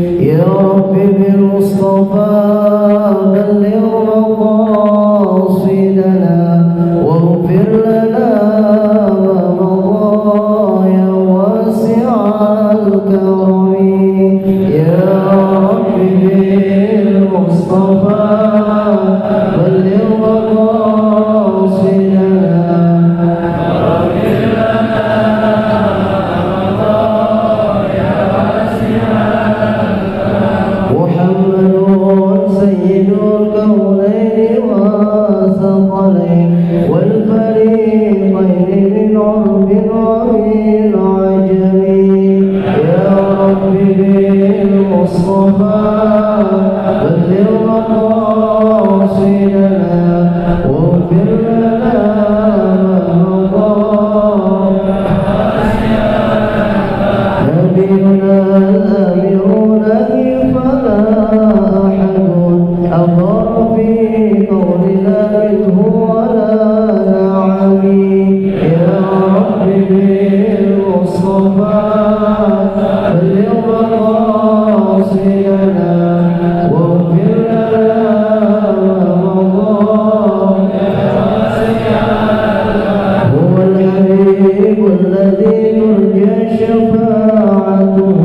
يا رب بالمصطفى بلغ مقاصدنا واغفر لنا ما مضى يا واسع الكرم. يا رب بالمصطفى بلغ مقاصدنا واغفر لنا سيد الكونين والثقلين والفريقين من عرب ومن عجم. يا رب بالمصطفى بلغ مقاصدنا واغفر لنا ما مضى. نبينا الامرون فلا أمر في قولنا منه ولا نعمي. يا رب بالمصطفى بلغ مقاصدنا واغفر لنا ما مضى. هو الحبيب الذي ترجى شفاعته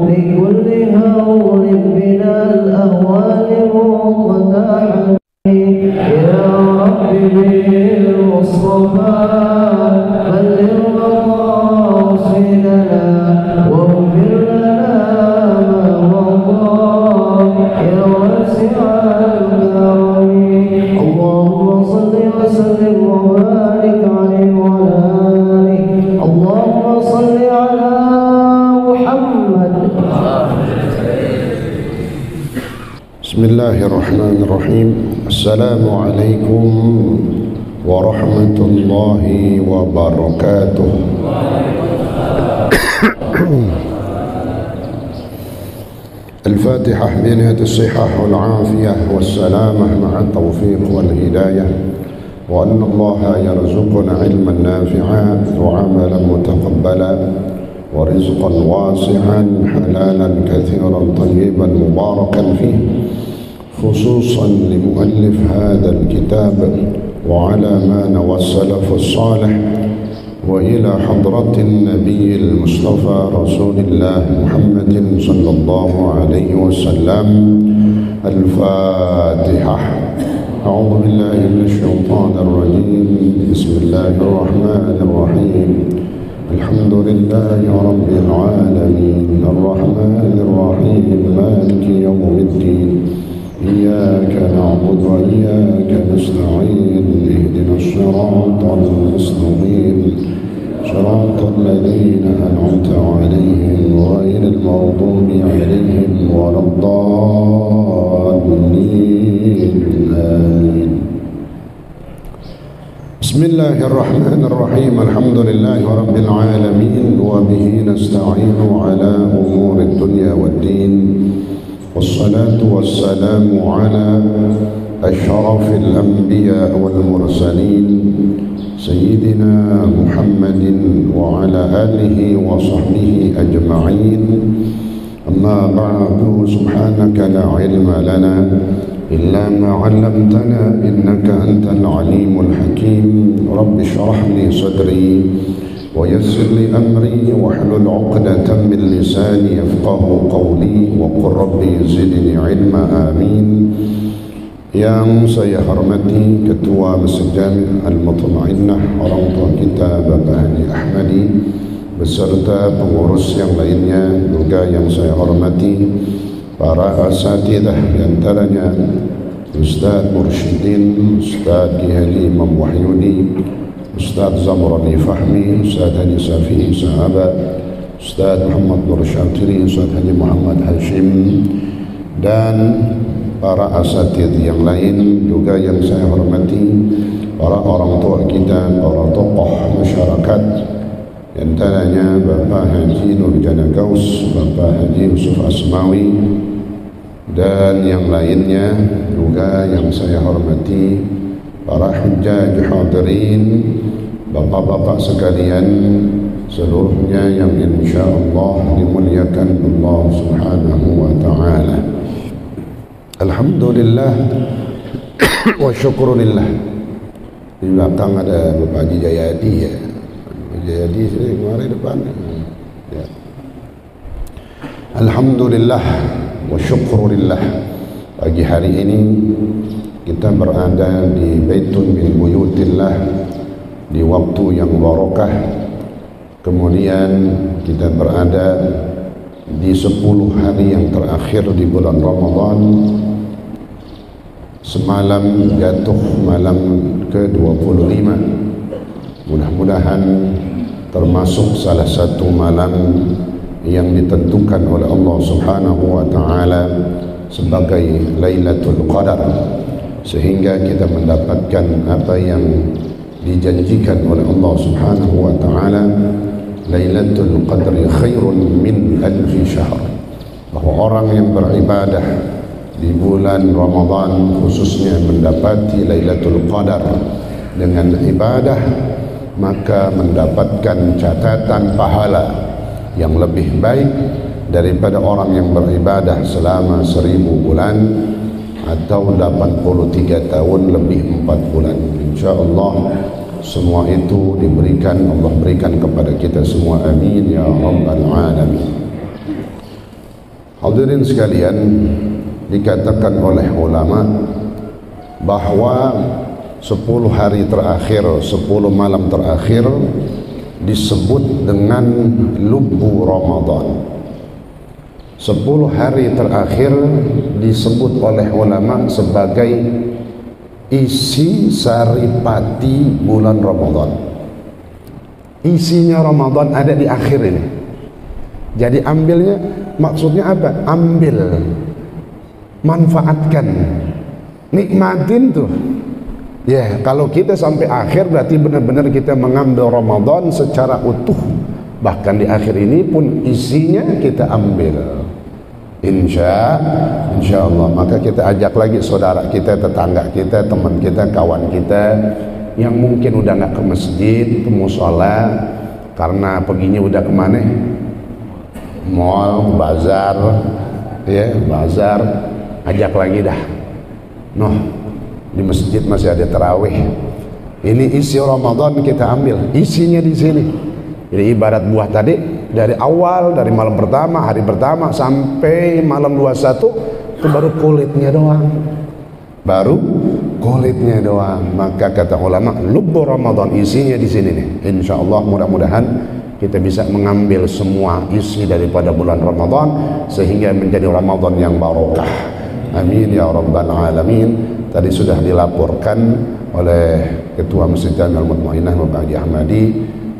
لكل هول من الأهوال مقتحم. يا رب بالمصطفى بلغ مقاصدنا واغفر لنا ما مضى يا واسع الكرم. اللهم صل وسلم وبارك عليه وعلى آله. اللهم صل على محمد. بسم الله الرحمن الرحيم. السلام عليكم ورحمة الله وبركاته. الفاتحة بنية الصحة والعافية والسلامة مع التوفيق والهداية، وأن الله يرزقنا علما نافعا وعملا متقبلا ورزقا واسعا حلالا كثيرا طيبا مباركا فيه، خصوصا لمؤلف هذا الكتاب وعلى ما نوى السلف الصالح، وإلى حضرة النبي المصطفى رسول الله محمد صلى الله عليه وسلم. الفاتحة. أعوذ بالله من الشيطان الرجيم. بسم الله الرحمن الرحيم. الحمد لله رب العالمين الرحمن الرحيم مالك يوم الدين إياك نعبد وإياك نستعين اهدنا الصراط المستقيم صراط الذين أنعمت عليهم غير المغضوب عليهم ولا الضالين آمين. بسم الله الرحمن الرحيم. الحمد لله رب العالمين وبه نستعين على أمور الدنيا والدين، والصلاة والسلام على أشرف الأنبياء والمرسلين سيدنا محمد وعلى آله وصحبه أجمعين. أما بعد، سبحانك لا علم لنا إلا ما علمتنا إنك أنت العليم الحكيم. رب اشرح لي صدري ويسر لي أمري واحلل عقدة من لساني يفقه قولي وقل ربي زدني علما آمين. Yang saya hormati Ketua Masjid Jami' Al-Mutmainnah, orang tua kita Bapak Haji Ahmadi, beserta pengurus yang lainnya, juga yang saya hormati para asatidzah, diantaranya Ustaz Mursyidin, Ustaz Ki Haji Imam Wahyudi, Ustaz Zamrani Fahmi, Ustaz Haji Safi Sahabat, Ustaz Muhammad Nur Syatiri, Ustaz Haji Muhammad Hashim, dan para asatidz yang lain, juga yang saya hormati para orang tua kita, para tokoh masyarakat, diantaranya Bapak Haji Nurjana Gaus, Bapak Haji Yusuf Asmawi, dan yang lainnya juga yang saya hormati para hujjaj hadirin, bapak-bapak sekalian, seluruhnya yang insyaallah dimuliakan Allah Subhanahu wa taala. Alhamdulillah wa syukrulillah. Di belakang ada Bapak Haji Jayadi ya. Jayadi sini mari depan. Ya. Alhamdulillah wa syukrulillah. Pagi hari ini kita berada di Baitun min Buyutillah, di waktu yang barakah. Kemudian kita berada di 10 hari yang terakhir di bulan Ramadan. Semalam jatuh malam ke-25. Mudah-mudahan termasuk salah satu malam yang ditentukan oleh Allah Subhanahu wa taala sebagai Lailatul Qadar, sehingga kita mendapatkan apa yang dijanjikan oleh Allah Subhanahu wa taala, Lailatul Qadri khairun min alfi syahr, bahwa orang yang beribadah di bulan Ramadan khususnya mendapati Lailatul Qadar dengan ibadah, maka mendapatkan catatan pahala yang lebih baik daripada orang yang beribadah selama 1000 bulan atau 83 tahun lebih 4 bulan. InsyaAllah semua itu diberikan, Allah berikan kepada kita semua, amin ya rabbal alamin. Hadirin sekalian, dikatakan oleh ulama bahwa 10 hari terakhir, 10 malam terakhir disebut dengan lubbu Ramadan. 10 hari terakhir disebut oleh ulama sebagai isi saripati bulan Ramadan. Isinya Ramadan ada di akhir ini. Jadi ambilnya, maksudnya apa? Ambil, manfaatkan, nikmatin tuh. Ya, kalau kita sampai akhir berarti benar-benar kita mengambil Ramadan secara utuh. Bahkan di akhir ini pun isinya kita ambil. Insya Allah. Maka kita ajak lagi saudara kita, tetangga kita, teman kita, kawan kita yang mungkin udah nggak ke masjid, ke musola karena perginya udah kemana? Mall, bazar, ya bazar. Ajak lagi dah. Di masjid masih ada tarawih. Ini isi Ramadan kita ambil, isinya di sini. Jadi ibarat buah tadi, dari awal, dari malam pertama, hari pertama sampai malam 21 itu baru kulitnya doang. Baru kulitnya doang. Maka kata ulama, lubbu Ramadan isinya di sini nih. Insyaallah mudah-mudahan kita bisa mengambil semua isi daripada bulan Ramadan sehingga menjadi Ramadan yang barakah. Amin ya rabbal alamin. Tadi sudah dilaporkan oleh Ketua Masjid Jami'ah Mutmainah Bapak Haji Ahmadi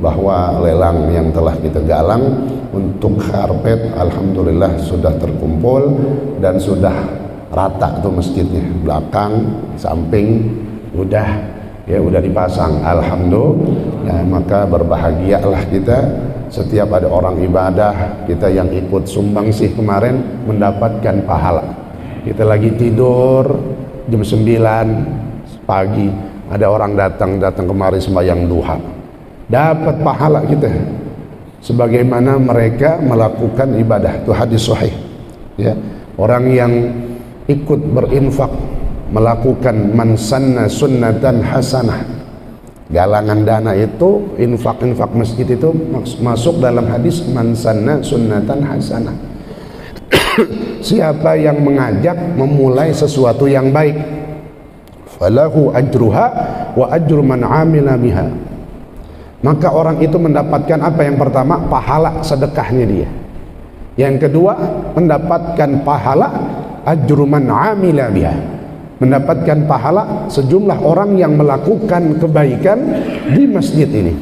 bahwa lelang yang telah kita galang untuk karpet alhamdulillah sudah terkumpul dan sudah rata tuh masjidnya, belakang, samping udah dipasang alhamdulillah. Maka berbahagialah kita setiap ada orang ibadah, kita yang ikut sumbangsih kemarin mendapatkan pahala. Kita lagi tidur jam 9 pagi ada orang datang kemari sembahyang duha, dapat pahala kita sebagaimana mereka melakukan ibadah. Itu hadis sahih ya. Orang yang ikut berinfak, melakukan man sanna sunnatan hasanah, galangan dana itu, infak masjid itu masuk dalam hadis man sanna sunnatan hasanah. Siapa yang mengajak memulai sesuatu yang baik, falahu ajruha wa ajru man amila biha, maka orang itu mendapatkan apa? Yang pertama, pahala sedekahnya dia. Yang kedua, mendapatkan pahala ajru man amila biha, mendapatkan pahala sejumlah orang yang melakukan kebaikan di masjid ini.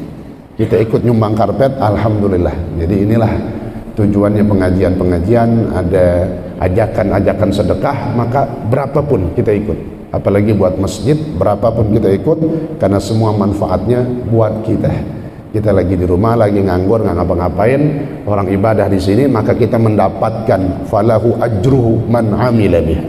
Kita ikut nyumbang karpet, alhamdulillah. Jadi inilah tujuannya pengajian-pengajian, ada ajakan-ajakan sedekah, maka berapapun kita ikut. Apalagi buat masjid, berapapun kita ikut, karena semua manfaatnya buat kita. Kita lagi di rumah, lagi nganggur, nggak ngapa-ngapain, orang ibadah di sini, maka kita mendapatkan falahu ajruhu man amila bih,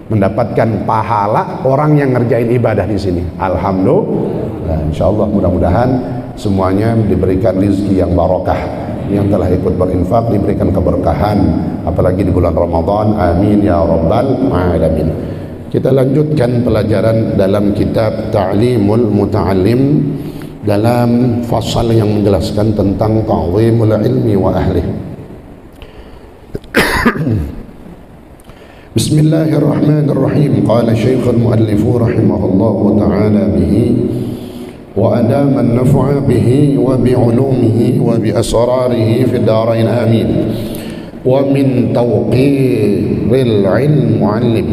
mendapatkan pahala orang yang ngerjain ibadah di sini. Alhamdulillah. Insyaallah mudah-mudahan semuanya diberikan rezeki yang barokah. Yang telah ikut berinfak diberikan keberkahan, apalagi di bulan Ramadan. Amin ya rabbal alamin. Kita lanjutkan pelajaran dalam kitab Ta'limul Muta'allim dalam fasal yang menjelaskan tentang ta'zimul ilmi wa ahlihi. Bismillahirrahmanirrahim. Qala Syekhul Muallif rahimahullahu ta'ala bihi wa adama an-naf'a bihi wa bi'ulumihi wa bi asrarihi fi ad-darain amin. Wa min tawqiril ilm muallim.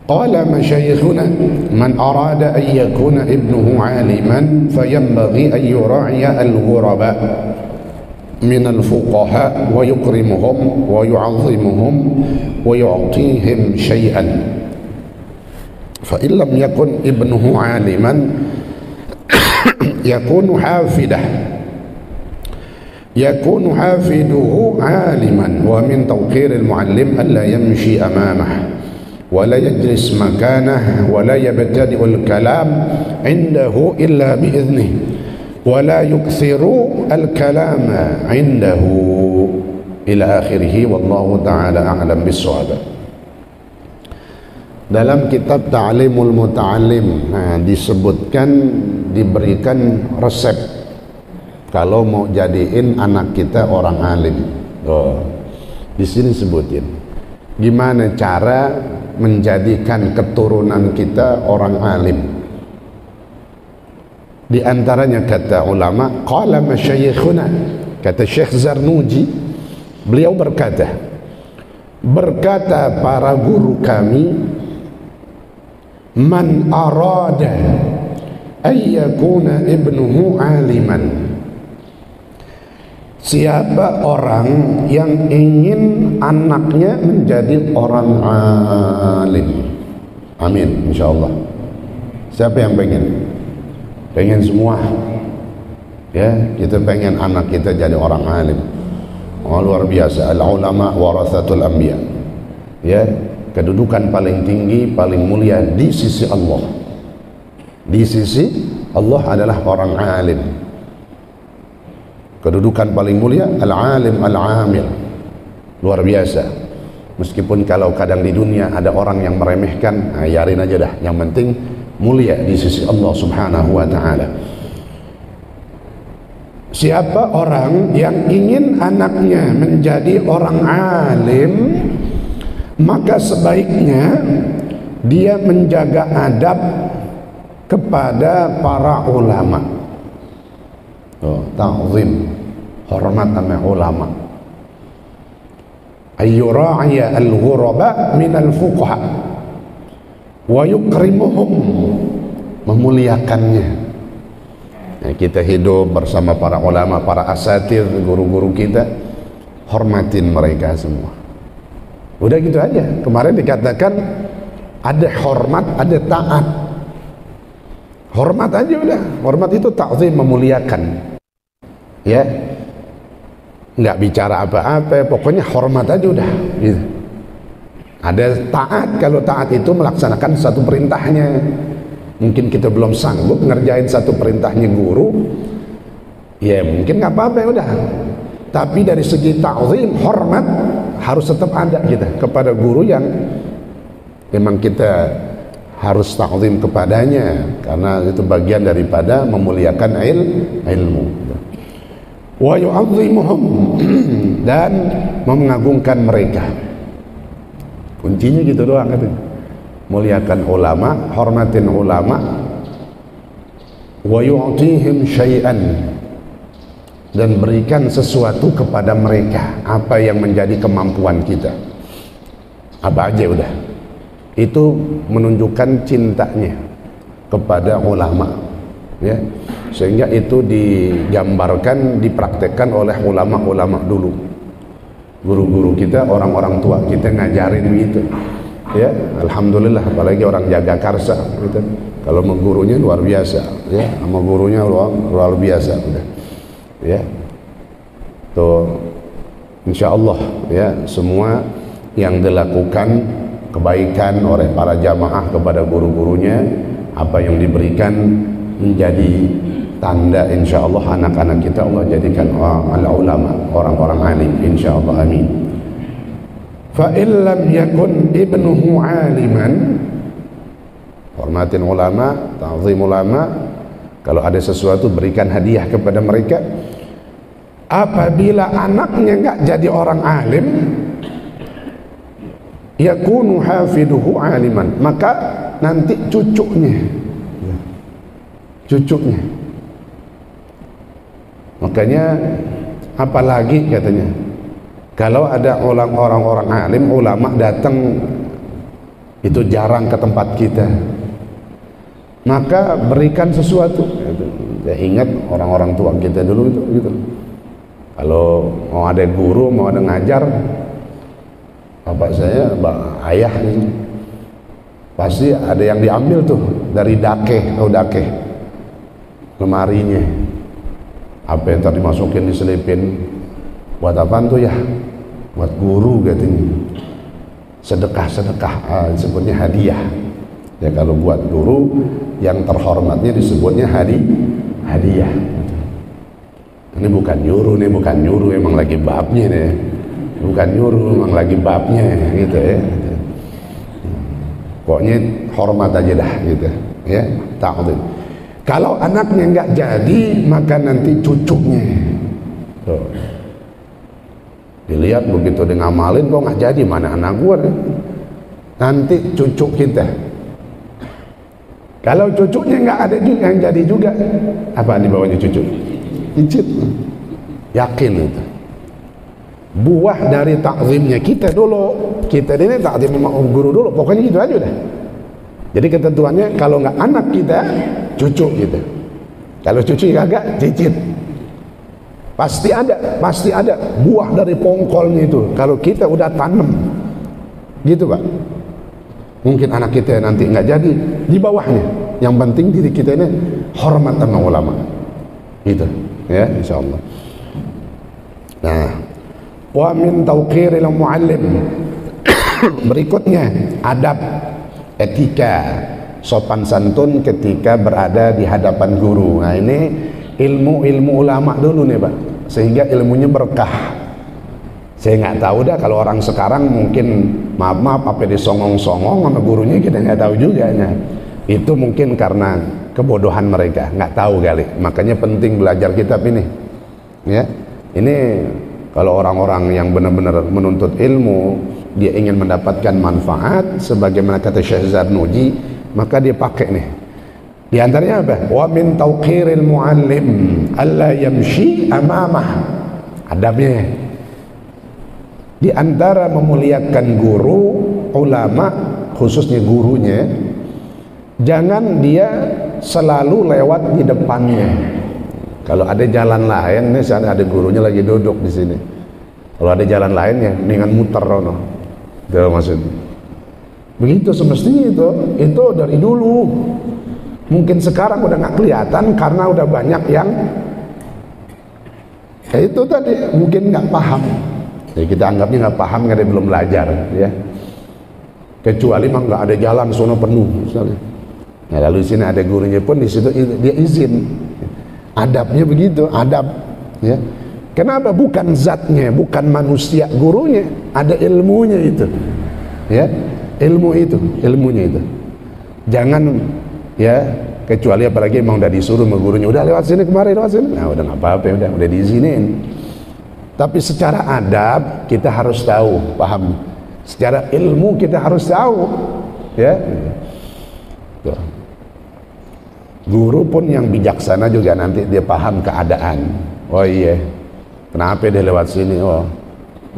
قال مشايخنا من أراد أن يكون ابنه عالما فينبغي أن يراعي الغرباء من الفقهاء ويكرمهم ويعظمهم ويعطيهم شيئا فإن لم يكن ابنه عالما يكون حافده عالما. ومن توقير المعلم ألا يمشي أمامه ولا يجلس مكانه ولا يبتدئ الكلام عنده إلا بإذنه ولا يكثر الكلام عنده إلى آخره والله تعالى أعلم بالصواب. Dalam kitab Ta'limul Muta'allim disebutkan, diberikan resep kalau mau jadiin anak kita orang alim. Di sini sebutin gimana cara menjadikan keturunan kita orang alim. Di antaranya kata ulama, qala masyayikhuna, kata Syekh Zarnuji, beliau berkata para guru kami, man arada an yakuna ibnuhu aliman, siapa orang yang ingin anaknya menjadi orang alim. Amin, insyaallah. Siapa yang pengen? Pengen semua. Ya, kita pengen anak kita jadi orang alim. Oh, luar biasa. Al-ulama warathatul anbiya. Ya, kedudukan paling tinggi, paling mulia di sisi Allah. Di sisi Allah adalah orang alim. Kedudukan paling mulia al-alim al-amil. Luar biasa. Meskipun kalau kadang di dunia ada orang yang meremehkan, yarin aja dah. Yang penting mulia di sisi Allah Subhanahu wa taala. Siapa orang yang ingin anaknya menjadi orang alim, maka sebaiknya dia menjaga adab kepada para ulama. Ta'zim, hormat sama ulama. Ayyura'iya al-ghuraba minal fuqaha wa yukrimuhum, memuliakannya. Kita hidup bersama para ulama, para asatir, guru-guru kita, hormatin mereka semua. Udah gitu aja. Kemarin dikatakan ada hormat, ada taat. Hormat aja udah. Hormat itu ta'zim, memuliakan. Ya, nggak bicara apa-apa, pokoknya hormat aja udah gitu. Ada taat, kalau taat itu melaksanakan satu perintahnya. Mungkin kita belum sanggup ngerjain satu perintahnya guru, ya mungkin nggak apa-apa udah. Tapi dari segi ta'zim, hormat harus tetap ada kita kepada guru yang memang kita harus ta'zim kepadanya, karena itu bagian daripada memuliakan ilmu. Wa yu'azzimuhum, dan mengagungkan mereka. Kuncinya gitu doang katanya. Muliakan ulama, hormatin ulama. Wa yu'tihim syai'an, dan berikan sesuatu kepada mereka, apa yang menjadi kemampuan kita. Apa aja udah. Itu menunjukkan cintanya kepada ulama. Ya, sehingga itu digambarkan, dipraktekkan oleh ulama-ulama dulu. Guru-guru kita, orang-orang tua kita ngajarin gitu. Ya, alhamdulillah, apalagi orang Jagakarsa gitu. Kalau sama gurunya luar biasa, ya, sama gurunya luar biasa udah. Ya. Tuh, insyaallah ya, semua yang dilakukan kebaikan oleh para jamaah kepada guru-gurunya, apa yang diberikan menjadi tanda insyaallah anak-anak kita Allah jadikan ulama, orang-orang alim insyaallah, amin. Fa illam yakun ibnuhu aliman, hormatin ulama, ta'zim ulama. Kalau ada sesuatu berikan hadiah kepada mereka. Apabila anaknya enggak jadi orang alim, yakunu hafiduhu aliman, maka nanti cucunya, makanya apalagi katanya kalau ada orang-orang alim, ulama datang itu jarang ke tempat kita, maka berikan sesuatu. Ya, ingat orang-orang tua kita dulu itu gitu. Kalau mau ada guru, mau ada ngajar, bapak saya, ayah ini, pasti ada yang diambil tuh dari dakeh, tahu dakeh, lemarinya. Apa yang tadi masukin diselipin, buat apaan tuh ya? Buat guru katanya. Sedekah, disebutnya hadiah. Ya kalau buat guru yang terhormatnya disebutnya hadiah. Ini bukan nyuruh, emang lagi babnya nih. Bukan nyuruh, emang lagi babnya gitu ya. Pokoknya hormat aja dah gitu ya, ta'zim. Kalau anaknya enggak jadi, maka nanti cucunya. Tuh. Dilihat begitu dia ngamalin kok enggak jadi, mana anak gua nih? Nanti cucu kita. Kalau cucunya enggak ada juga yang jadi juga, apa dibawanya cucu? Cicit. Yakin itu. Buah dari takzimnya kita dulu. Kita ini takzim guru dulu, pokoknya gitu aja udah. Jadi ketentuannya kalau nggak anak kita, cucu gitu. Kalau cucu kagak, cicit. Pasti ada buah dari pongkolnya itu. Kalau kita udah tanam, gitu Pak. Mungkin anak kita nanti nggak jadi, di bawahnya. Yang penting diri kita ini hormat sama ulama. Gitu, ya insyaallah. Nah, wa min tauqiril muallim. Berikutnya adab, etika, sopan santun ketika berada di hadapan guru. Nah ini ilmu ulama dulu nih Pak, sehingga ilmunya berkah. Saya nggak tahu dah kalau orang sekarang mungkin maaf apa disongong-songong sama gurunya, kita nggak tahu juga. Nah, itu mungkin karena kebodohan mereka, nggak tahu kali. Makanya penting belajar kitab ini. Ya, ini kalau orang-orang yang benar-benar menuntut ilmu, dia ingin mendapatkan manfaat sebagaimana kata Syekh Zarnuji, maka dia pakai nih. Di antaranya apa? Wa min tauqiril muallim alla yamshi amamah. Adabnya di antara memuliakan guru, ulama, khususnya gurunya, jangan dia selalu lewat di depannya. Kalau ada jalan lain, nih sana ada gurunya lagi duduk di sini. Kalau ada jalan lainnya, dengan muter rono. Itu maksudnya. Begitu semestinya itu dari dulu. Mungkin sekarang udah nggak kelihatan karena udah banyak yang itu tadi mungkin nggak paham. Jadi kita anggapnya nggak paham karena dia belum belajar, ya. Kecuali mah nggak ada jalan, sono penuh, misalnya. Nah, lalu di sini ada gurunya pun di situ dia izin. Adabnya begitu, adab, ya. Kenapa? Bukan zatnya, bukan manusia gurunya, ada ilmunya itu, ya. Ilmunya itu. Jangan, ya, kecuali apalagi emang udah disuruh sama gurunya, udah lewat sini kemarin, lewat sini. Nah, udah nggak apa-apa, udah diizinin. Tapi secara adab kita harus tahu, paham. Secara ilmu kita harus tahu, ya. Tuh. Guru pun yang bijaksana juga nanti dia paham keadaan. Oh iya, kenapa dia lewat sini? Oh,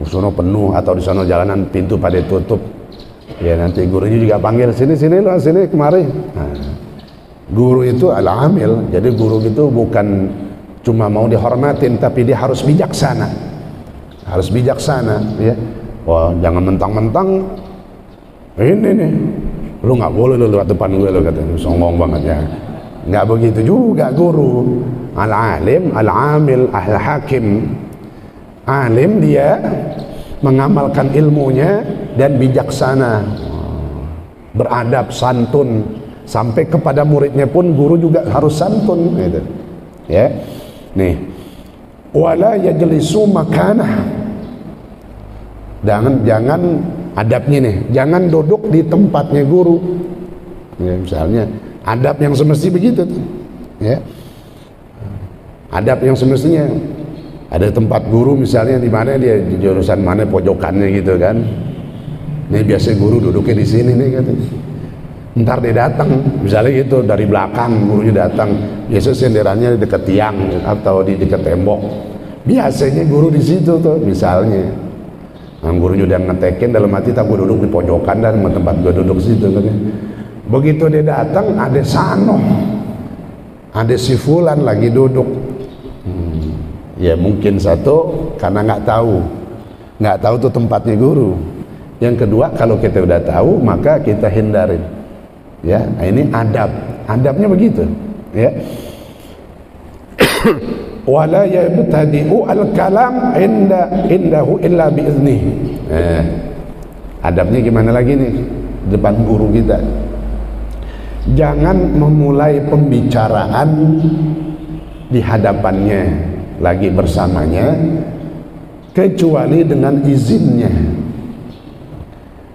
sono penuh atau di sana jalanan pintu pada tutup. Ya nanti gurunya juga panggil sini loh, sini kemari. Nah, guru itu al-amil. Jadi guru itu bukan cuma mau dihormatin, tapi dia harus bijaksana. Harus bijaksana, ya. Wah, jangan mentang-mentang ini nih, lu nggak boleh lu lewat depan gue, lu katanya sombong banget ya. Nggak begitu juga guru. Al-alim, al-amil, al-hakim. Alim dia mengamalkan ilmunya dan bijaksana, beradab, santun, Sampai kepada muridnya pun guru juga harus santun gitu. Ya. Nih. Wala yajlisu makanah. Jangan adabnya nih, jangan duduk di tempatnya guru. Ya, misalnya adab yang semesti begitu tuh. Ya. Adab yang semestinya ada tempat guru misalnya di mana dia di jurusan mana pojokannya gitu kan. Ini biasa guru duduknya di sini nih katanya. Ntar dia datang, misalnya gitu dari belakang gurunya datang, biasa senderannya di dekat tiang atau di dekat tembok. Biasanya guru di situ tuh, misalnya. Nah, gurunya udah ngetekin dalam hati, tak gue duduk di pojokan dan tempat gue duduk situ katanya. Begitu dia datang, ada Sano, ada si Fulan lagi duduk. Ya mungkin satu karena nggak tahu tuh tempatnya guru. Yang kedua, kalau kita udah tahu maka kita hindarin. Ya, nah ini adabnya begitu. Ya. Wala yabtadi'u al-kalam indahu illa bi'iznih. Adabnya gimana lagi nih depan guru kita? Jangan memulai pembicaraan di hadapannya lagi bersamanya kecuali dengan izinnya.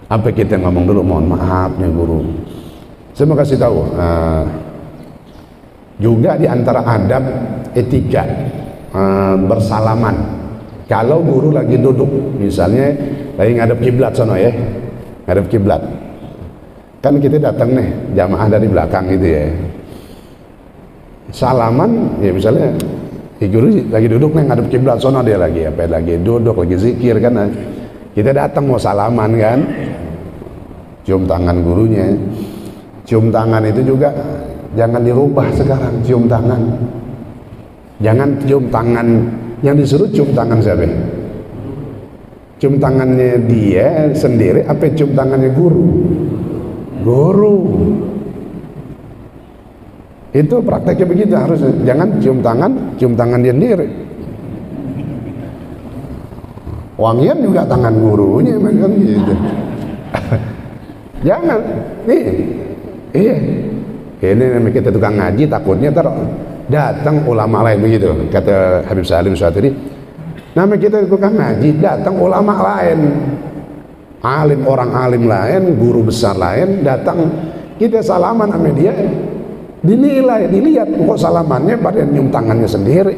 Apa kita ngomong dulu, mohon maaf nih guru, saya mau kasih tahu juga di antara adab etika bersalaman. Kalau guru lagi duduk, misalnya lagi ngadep kiblat sono ya, ngadep kiblat, kan kita datang nih jamaah dari belakang gitu ya, salaman ya misalnya guru lagi duduk nih ngadep kiblat sono, dia lagi duduk lagi zikir kan, kita datang mau salaman kan, cium tangan gurunya. Cium tangan itu juga jangan dirubah sekarang, cium tangan. Jangan cium tangan, yang disuruh cium tangan siapa? Cium tangannya dia sendiri apa cium tangannya guru? Guru. Itu prakteknya begitu harusnya. Jangan cium tangan dia sendiri. Wangian juga tangan gurunya macam gitu. Jangan. Iya, ini namanya kita tukang ngaji, takutnya datang ulama lain begitu. Kata Habib Salim Syatiri, namanya kita tukang ngaji, datang ulama lain, orang alim lain, guru besar lain, datang kita salaman sama dia, dilihat kok salamannya pada nyium tangannya sendiri.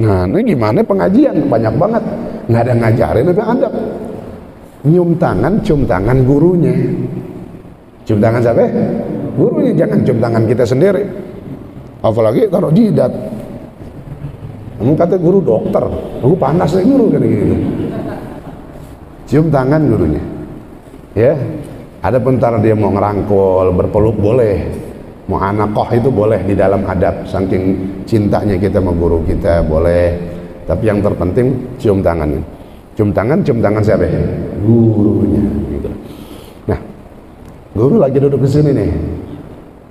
Nah, ini gimana pengajian? Banyak banget, nggak ada ngajarin apa adab. Nyium tangan, cium tangan gurunya. Cium tangan siapa? Gurunya, jangan cium tangan kita sendiri. Apalagi taruh jidat. Kamu kata guru dokter, aku panas nih guru kayak gitu. Cium tangan gurunya. Ya. Ada bentar dia mau ngerangkul, berpeluk boleh. Mau anakoh itu boleh di dalam adab, saking cintanya kita sama guru kita boleh. Tapi yang terpenting cium tangannya. Cium tangan siapa? Gurunya gitu. Nah, guru lagi duduk di sini nih.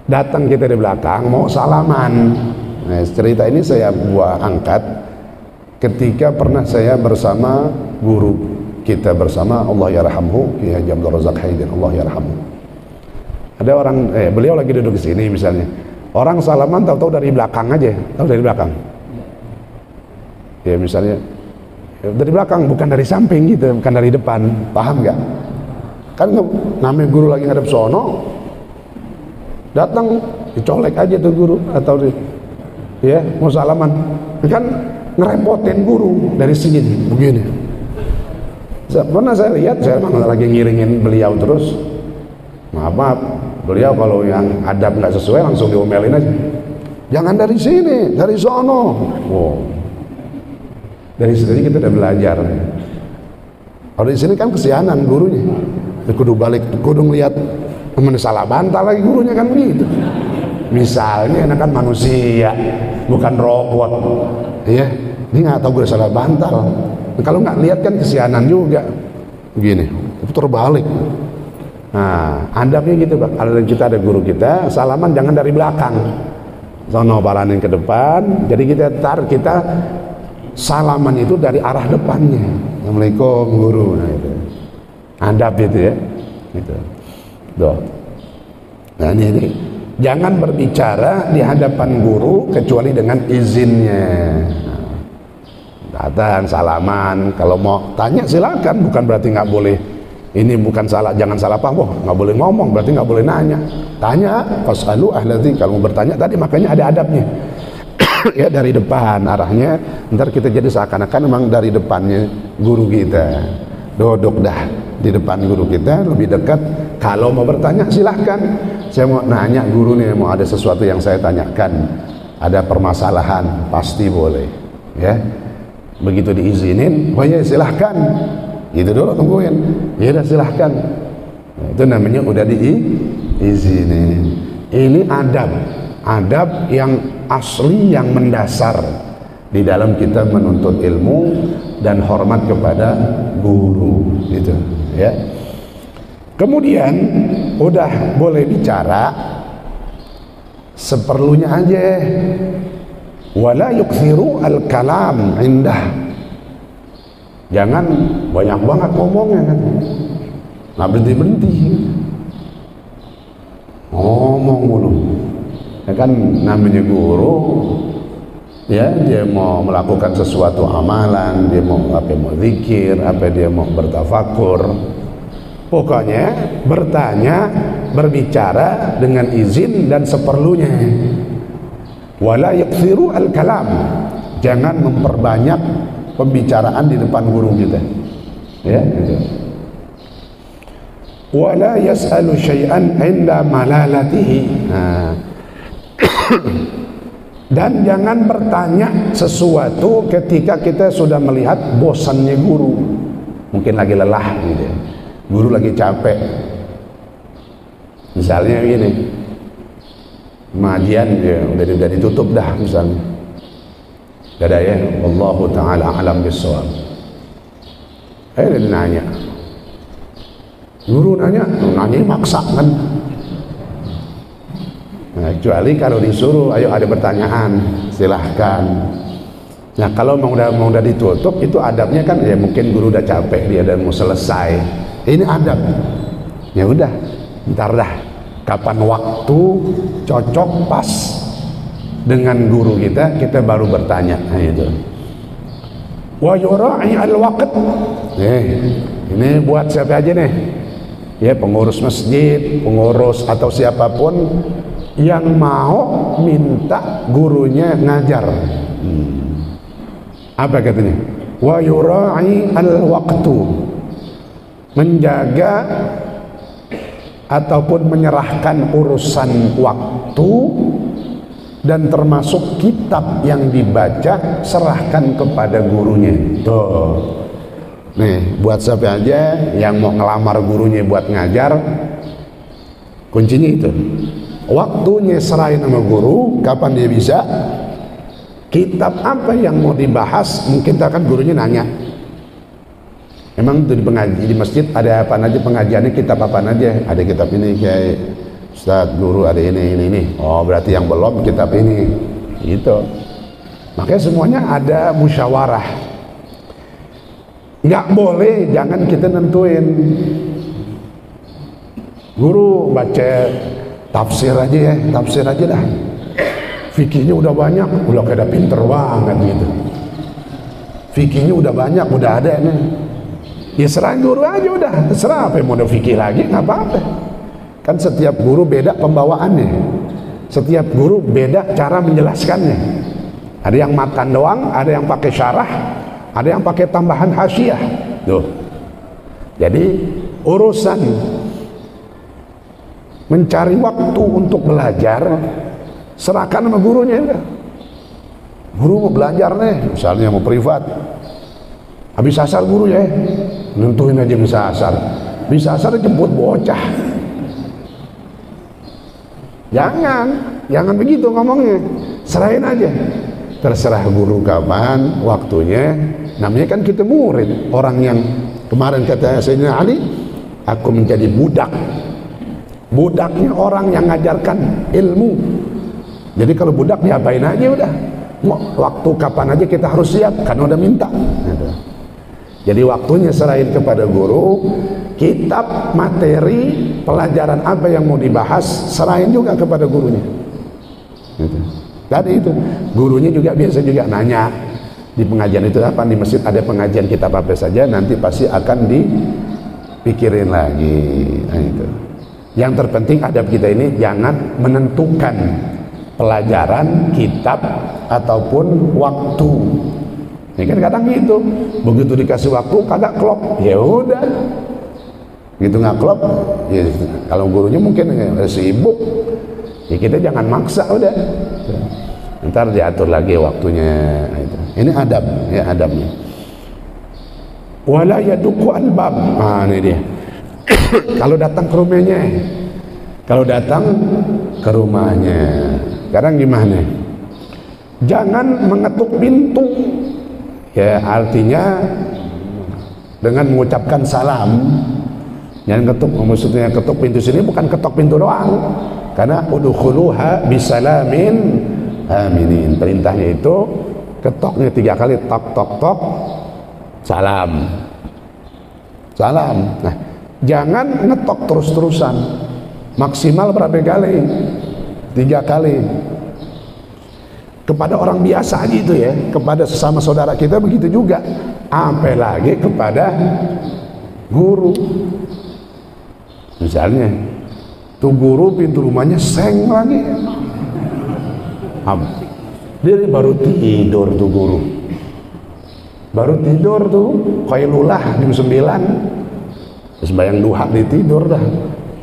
Datang kita di belakang mau salaman. Nah, cerita ini saya buat angkat ketika pernah saya bersama guru kita bersama, Allah yarhamhu, Kiai Haji Abdul Razak Haidin, Allah yarhamhu. Ada orang beliau lagi duduk di sini misalnya. Orang salaman tahu-tahu dari belakang aja, tahu dari belakang. Ya misalnya dari belakang, bukan dari samping gitu, bukan dari depan. Paham nggak? Kan namanya guru lagi ngadep sono, datang dicolek aja tuh guru atau ya mau salaman, kan ngerepotin guru dari sini begini. Pernah saya lihat, saya emang lagi ngiringin beliau terus, maaf beliau kalau yang adab nggak sesuai langsung diomelin aja, jangan dari sini, dari sono. Wow. Dari sini kita udah belajar. Kalau di sini kan kesianan gurunya, kudu balik, kudu ngeliat temen salah bantal lagi gurunya kan begitu. Misalnya anak kan manusia, bukan robot, ya. Ini nggak tahu gue salah bantal. Kalau nggak lihat kan kesianan juga. Begini, putar balik. Nah, adabnya gitu, Pak. Ada kita ada guru kita, salaman jangan dari belakang. Sono paranin ke depan. Jadi kita salaman itu dari arah depannya. Assalamualaikum guru. Nah, itu. Adab itu ya. Gitu. Doh. Nah ini Jangan berbicara di hadapan guru kecuali dengan izinnya. Datang salaman, kalau mau tanya silakan, bukan berarti nggak boleh. Ini bukan salah, jangan salah paham. Nggak boleh ngomong, berarti nggak boleh nanya. Tanya, fasalu ahla dzikr. Kalau mau bertanya tadi makanya ada adabnya. Ya dari depan arahnya, ntar kita jadi seakan-akan memang dari depannya guru kita. Duduk dah di depan guru kita, lebih dekat. Kalau mau bertanya silahkan. Saya mau nanya guru nih, mau ada sesuatu yang saya tanyakan, ada permasalahan, pasti boleh. Ya, begitu diizinin, oh ya silahkan. Gitu dulu tungguin. Ya udah silahkan. Nah, itu namanya udah diizinin. Ini adab yang asli, yang mendasar di dalam kita menuntut ilmu dan hormat kepada guru, gitu ya. Kemudian udah boleh bicara seperlunya aja. Wala yukthiru al-kalam indah. Jangan banyak banget ngomongnya kan. Nggak berhenti-berhenti. Ngomong mulu. Ya kan namanya guru, ya dia mau melakukan sesuatu amalan, dia mau zikir, dia mau bertafakur, pokoknya bertanya, berbicara dengan izin dan seperlunya. Wala yakthiru al-kalam, jangan memperbanyak pembicaraan di depan guru kita, ya gitu. Wala yas'alu syai'an 'inda malalatihi. Dan jangan bertanya sesuatu ketika kita sudah melihat bosannya guru, mungkin lagi lelah gitu, guru lagi capek. Misalnya gini, pengajian ya udah ditutup dah misalnya, gak ada ya, wallahu ta'ala alam bisawab. Dia nanya, guru nanya maksa kan. Nah, kecuali kalau disuruh, ayo ada pertanyaan, silahkan. Nah kalau mau udah ditutup, itu adabnya kan ya mungkin guru udah capek, dia udah mau selesai. Ini adab. Ya udah, ntar dah. Kapan waktu cocok pas dengan guru kita baru bertanya. Nah itu. Wa yura'i al-waqt. Ini buat siapa aja nih? Ya pengurus masjid, pengurus atau siapapun yang mau minta gurunya ngajar. Apa katanya? Wa yura'i al-waqtu, menjaga ataupun menyerahkan urusan waktu, dan termasuk kitab yang dibaca serahkan kepada gurunya. Tuh. Nih, buat siapa aja yang mau ngelamar gurunya buat ngajar, kuncinya itu. Waktunya serahin sama guru, kapan dia bisa, kitab apa yang mau dibahas, mungkin kan gurunya nanya, emang itu di masjid ada apa aja pengajiannya, kitab apa aja, ada kitab ini kayak Ustaz, guru ada ini, oh berarti yang belum kitab ini, gitu. Makanya semuanya ada musyawarah, nggak boleh, jangan kita nentuin. Guru baca tafsir aja dah, fikihnya udah banyak, udah kayak pinter banget gitu, fikihnya udah banyak, udah ada nih, ya serahin guru aja udah, terserah apa yang mau fikih lagi, nggak apa-apa. Kan setiap guru beda pembawaannya, setiap guru beda cara menjelaskannya. Ada yang matan doang, ada yang pakai syarah, ada yang pakai tambahan hasyiah. Tuh. Jadi urusan mencari waktu untuk belajar serahkan sama gurunya. Guru mau belajar nih, misalnya mau privat, habis asar guru ya, nentuin aja bisa asar jemput bocah. Jangan begitu ngomongnya, serahin aja, terserah guru kapan waktunya. Namanya kan kita murid, orang yang kemarin kata Sayyidina Ali, aku menjadi budaknya orang yang ngajarkan ilmu. Jadi kalau budak diapain aja udah, waktu kapan aja kita harus siap karena udah minta. Jadi waktunya serahin kepada guru, kitab, materi, pelajaran apa yang mau dibahas, serahin juga kepada gurunya. Gitu. Tadi itu, gurunya juga biasa juga nanya, di pengajian itu apa, di masjid ada pengajian kitab apa saja, nanti pasti akan dipikirin lagi. Nah itu. Yang terpenting adab kita ini jangan menentukan pelajaran, kitab, ataupun waktu. Ini kan kadang gitu, begitu dikasih waktu kagak klop, ya udah, gitu nggak klop, ya kalau gurunya mungkin sibuk, ya kita jangan maksa, udah, ntar diatur lagi waktunya. Ini adab, ya adabnya. Wala yaduku albab, nah ini dia. Kalau datang ke rumahnya, sekarang gimana? Jangan mengetuk pintu. Ya artinya dengan mengucapkan salam. Jangan ketuk, maksudnya ketuk pintu sini bukan ketok pintu doang. Karena udkhuluha bisalamin aminin. Perintahnya itu ketoknya 3 kali, tok tok tok, salam. Salam. Nah, jangan ngetok terus-terusan. Maksimal berapa kali? 3 kali. Kepada orang biasa gitu ya, kepada sesama saudara kita begitu juga, apalagi kepada guru. Misalnya tuh guru pintu rumahnya seng lagi, dia baru tidur tuh guru, baru tidur tuh Qailulah jam 9, terus bayang duha ditidur dah,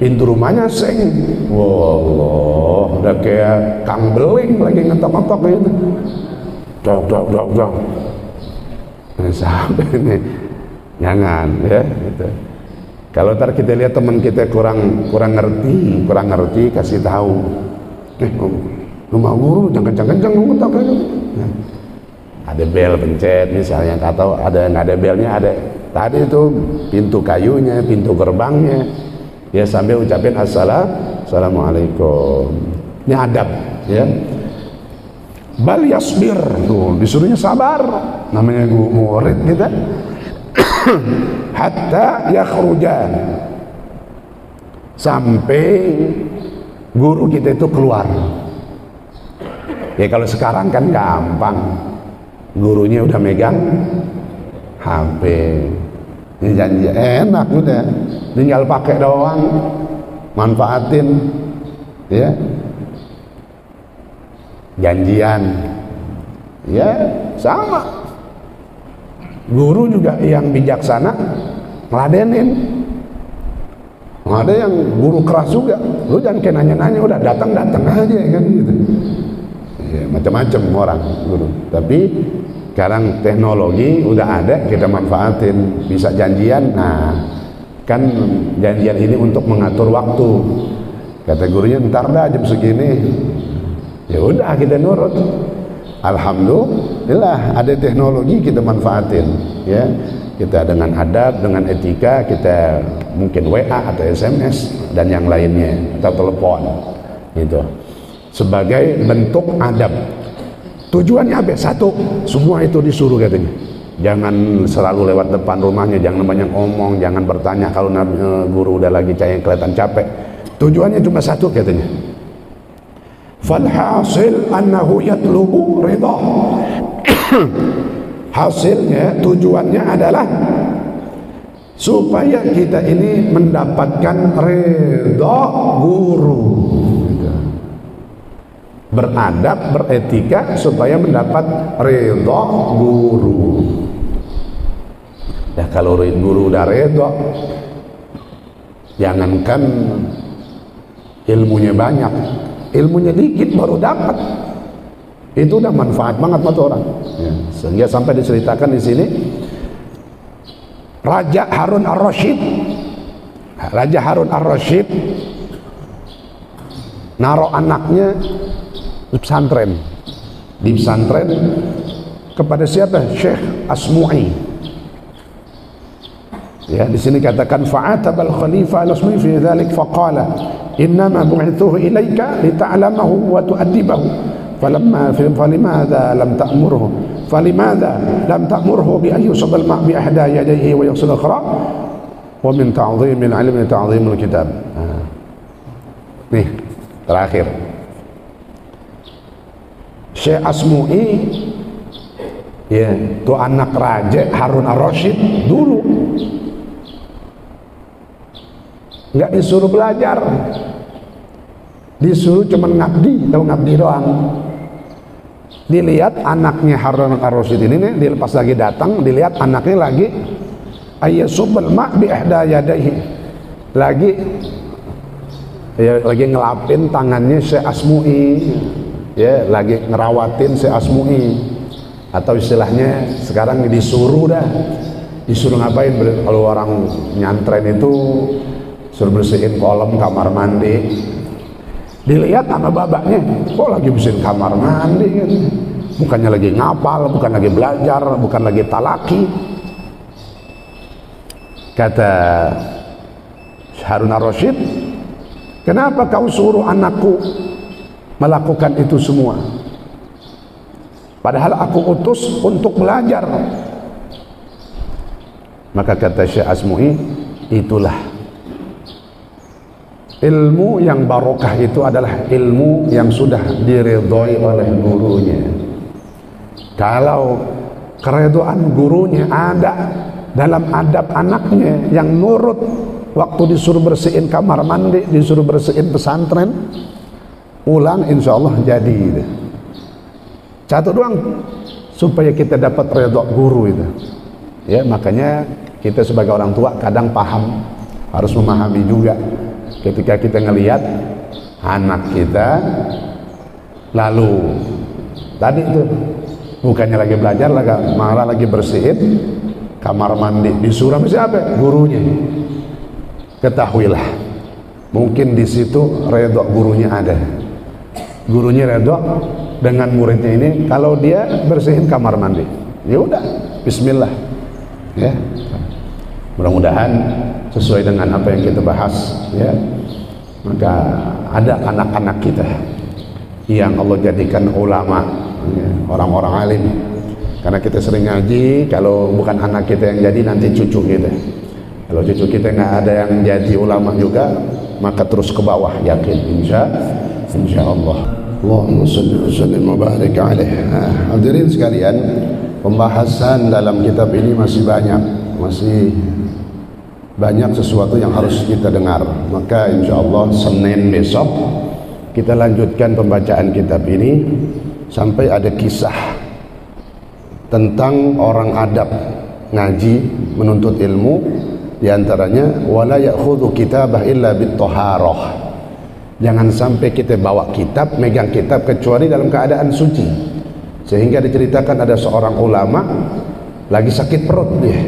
pintu rumahnya seng. Wallah, udah kayak Kang Beling lagi ngetok-ngetok gitu. Dok. Sampai ini jangan ya gitu. Kalau ntar kita lihat teman kita kurang ngerti, kasih tahu. Rumah guru jangan kencang ngetok gitu. Nah, ada bel pencet misalnya, atau ada nggak ada belnya, ada tadi itu pintu kayunya, pintu gerbangnya. Ya sambil ucapin assalamualaikum. Ini adab ya. Bal yasbir, tuh disuruhnya sabar, namanya murid kita. Hatta yakhruja, sampai guru kita itu keluar. Ya kalau sekarang kan gampang, gurunya udah megang HP. Ini janji enak udah, tinggal pakai doang, manfaatin, ya. Janjian, ya sama. Guru juga yang bijaksana ngeladenin. Ada yang guru keras juga, lu jangan kayak nanya-nanya, udah datang aja kan gitu. Ya, macam-macam orang guru. Tapi sekarang teknologi udah ada, kita manfaatin, bisa janjian. Nah, kan janjian ini untuk mengatur waktu. Kata gurunya ntar dah jam segini. Ya udah kita nurut. Alhamdulillah ada teknologi kita manfaatin, ya. Kita dengan adab, dengan etika, kita mungkin WA atau SMS dan yang lainnya, atau telepon gitu. Sebagai bentuk adab. Tujuannya apa? Satu, semua itu disuruh katanya. Jangan selalu lewat depan rumahnya, jangan banyak ngomong, jangan bertanya kalau guru udah lagi kelihatan capek. Tujuannya cuma satu katanya. Falhasil annahu yatlubu ridha. Hasilnya, tujuannya adalah supaya kita ini mendapatkan ridha guru. Beradab, beretika supaya mendapat ridha guru. Ya kalau guru udah ridha, jangankan ilmunya banyak, ilmunya dikit baru dapat, itu udah manfaat banget buat orang. Ya, sehingga sampai diceritakan di sini, Raja Harun Ar-Rasyid naruh anaknya di pesantren kepada siapa? Syekh Asmu'i. Ya, di sini katakan fa'atabal khalifah al-Asmu'i fi dzalik faqala innama bu'ithuhu ilaika lita'lamahu wa tu'addibahu فلماذا لم تأمره بأن يصب الماء بإحدى يديه ويغسل الأخرى ومن تعظيم العلم تعظيم الكتاب. Nih terakhir, Syekh Asmu'i ya, itu anak Raja Harun Ar-Rasyid dulu nggak disuruh belajar, disuruh cuma ngabdi, tahu ngabdi doang. Dilihat anaknya Harun Ar-Rasyid ini nih, dilepas lagi datang, dilihat anaknya lagi ayyasubbal ma' bi ihda yadayhi, lagi ngelapin tangannya Syekh Asmu'i, ya, lagi ngerawatin Syekh Asmu'i, atau istilahnya sekarang disuruh ngapain? Kalau orang nyantren itu suruh bersihin kolam kamar mandi. Dilihat sama babaknya, kok lagi bersihin kamar mandi kan? Bukannya lagi ngapal, bukan lagi belajar, bukan lagi talaki. Kata Harun Ar-Rasyid, kenapa kau suruh anakku melakukan itu semua? Padahal aku utus untuk belajar. Maka kata Syekh Asmu'i, itulah ilmu yang barokah, itu adalah ilmu yang sudah diridhoi oleh gurunya. Kalau keridhaan gurunya ada dalam adab anaknya yang nurut, waktu disuruh bersihin kamar mandi, disuruh bersihin pesantren, ulang, insya Allah jadi. Satu doang supaya kita dapat ridha guru itu. Ya, makanya kita sebagai orang tua kadang paham, harus memahami juga. Ketika kita ngelihat anak kita lalu tadi itu bukannya lagi belajar, malah lagi bersihin kamar mandi, disuruh sama siapa? Gurunya. Ketahuilah, mungkin di situ redha gurunya ada. Gurunya redha dengan muridnya ini kalau dia bersihin kamar mandi. Ya udah, bismillah. Ya. Mudah-mudahan sesuai dengan apa yang kita bahas, ya. Maka ada anak-anak kita yang Allah jadikan ulama, ya, orang-orang alim. Karena kita sering ngaji, kalau bukan anak kita yang jadi, nanti cucu kita. Kalau cucu kita nggak ada yang jadi ulama juga, maka terus ke bawah, yakin, insya Allah. Allahumma shalli wa sallim wa barik alaihi. Hadirin sekalian, pembahasan dalam kitab ini masih banyak sesuatu yang harus kita dengar. Maka insya Allah Senin besok kita lanjutkan pembacaan kitab ini sampai ada kisah tentang orang adab ngaji menuntut ilmu, diantaranya wala ya'khudhu kitabah illa bit-taharah. Jangan sampai kita bawa kitab, megang kitab kecuali dalam keadaan suci. Sehingga diceritakan ada seorang ulama lagi sakit perut, dia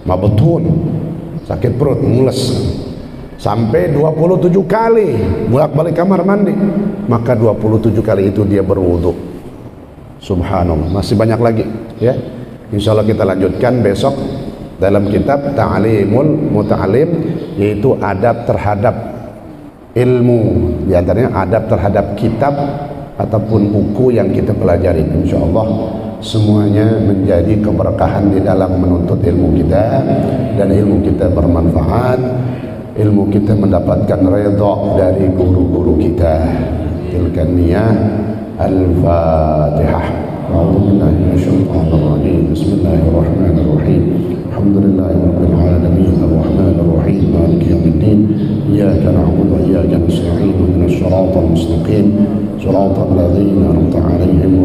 mabutun, sakit perut, mules, sampai 27 kali bolak-balik kamar mandi. Maka 27 kali itu dia berwudu. Subhanallah, masih banyak lagi, ya. Insya Allah kita lanjutkan besok dalam kitab Ta'limul Muta'alim, yaitu adab terhadap ilmu, diantaranya adab terhadap kitab ataupun buku yang kita pelajari. Insya Allah semuanya menjadi keberkahan di dalam menuntut ilmu kita, dan ilmu kita bermanfaat, ilmu kita mendapatkan redha dari guru-guru kita. Tilkan niyah. Al-Fatihah. A'udzubillahi minasyaitonir rajim. Bismillahirrahmanirrahim. Alhamdulillahirabbil alamin, arrahmanir rahim, maliki yaumiddin. Iyyaka na'budu wa iyyaka nasta'in. Ihdinas siratal mustaqim, siratal ladzina an'amta 'alaihim